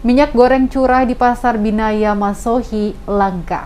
Minyak goreng curah di Pasar Binaya Masohi langka.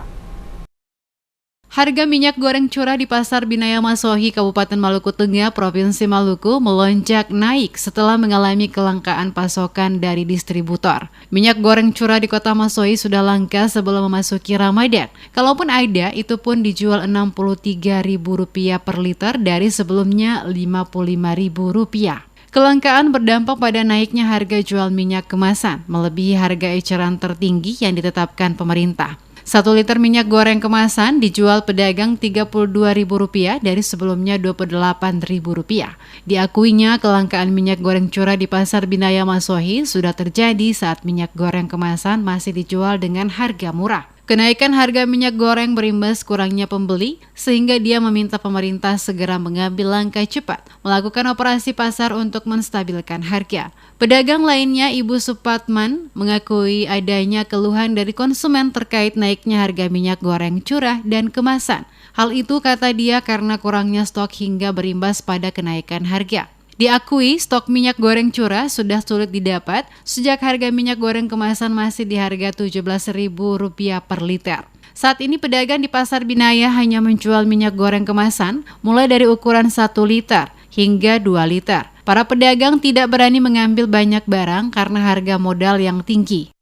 Harga minyak goreng curah di Pasar Binaya Masohi, Kabupaten Maluku Tengah, Provinsi Maluku melonjak naik setelah mengalami kelangkaan pasokan dari distributor. Minyak goreng curah di Kota Masohi sudah langka sebelum memasuki Ramadan. Kalaupun ada, itu pun dijual Rp63.000 per liter dari sebelumnya Rp55.000. Kelangkaan berdampak pada naiknya harga jual minyak kemasan, melebihi harga eceran tertinggi yang ditetapkan pemerintah. 1 liter minyak goreng kemasan dijual pedagang Rp32.000 dari sebelumnya Rp28.000. Diakuinya kelangkaan minyak goreng curah di Pasar Binaya Masohi sudah terjadi saat minyak goreng kemasan masih dijual dengan harga murah. Kenaikan harga minyak goreng berimbas kurangnya pembeli, sehingga dia meminta pemerintah segera mengambil langkah cepat, melakukan operasi pasar untuk menstabilkan harga. Pedagang lainnya, Ibu Supatman, mengakui adanya keluhan dari konsumen terkait naiknya harga minyak goreng curah dan kemasan. Hal itu, kata dia, karena kurangnya stok hingga berimbas pada kenaikan harga. Diakui stok minyak goreng curah sudah sulit didapat sejak harga minyak goreng kemasan masih di harga Rp17.000 per liter. Saat ini pedagang di Pasar Binaya hanya menjual minyak goreng kemasan mulai dari ukuran 1 liter hingga 2 liter. Para pedagang tidak berani mengambil banyak barang karena harga modal yang tinggi.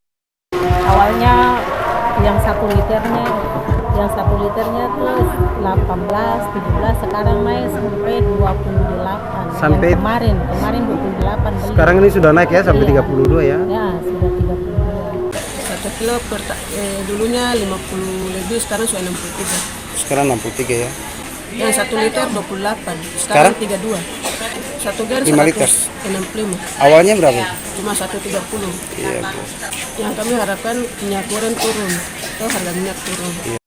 Awalnya yang 1 liternya tuh 18, 17, sekarang naik sampai 28. Sampai yang kemarin 28 beli. Sekarang ini sudah naik ya sampai 32 ya? Ya, sudah 32. 1 kilo dulunya 50 lebih, sekarang sudah 63. Sekarang 63 ya? Yang 1 liter 28, sekarang 32. 1 garis 5 liter? 65. Awalnya berapa? Cuma 130. Iya. Yang kami harapkan minyak goreng turun, atau harga minyak turun.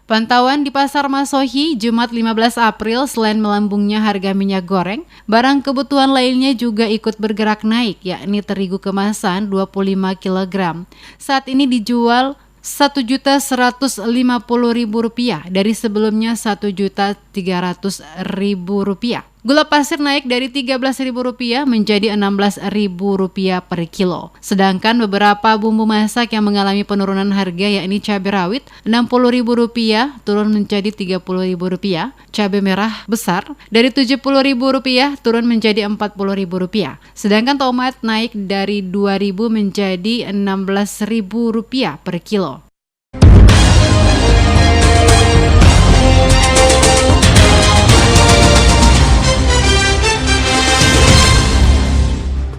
Pantauan di Pasar Masohi, Jumat 15 April, selain melambungnya harga minyak goreng, barang kebutuhan lainnya juga ikut bergerak naik, yakni terigu kemasan 25 kg. Saat ini dijual Rp1.150.000 dari sebelumnya Rp1.300.000. Gula pasir naik dari Rp13.000 menjadi Rp16.000 per kilo. Sedangkan beberapa bumbu masak yang mengalami penurunan harga, yakni cabai rawit Rp60.000 turun menjadi Rp30.000, cabai merah besar dari Rp70.000 turun menjadi Rp40.000. Sedangkan tomat naik dari Rp2.000 menjadi Rp16.000 per kilo.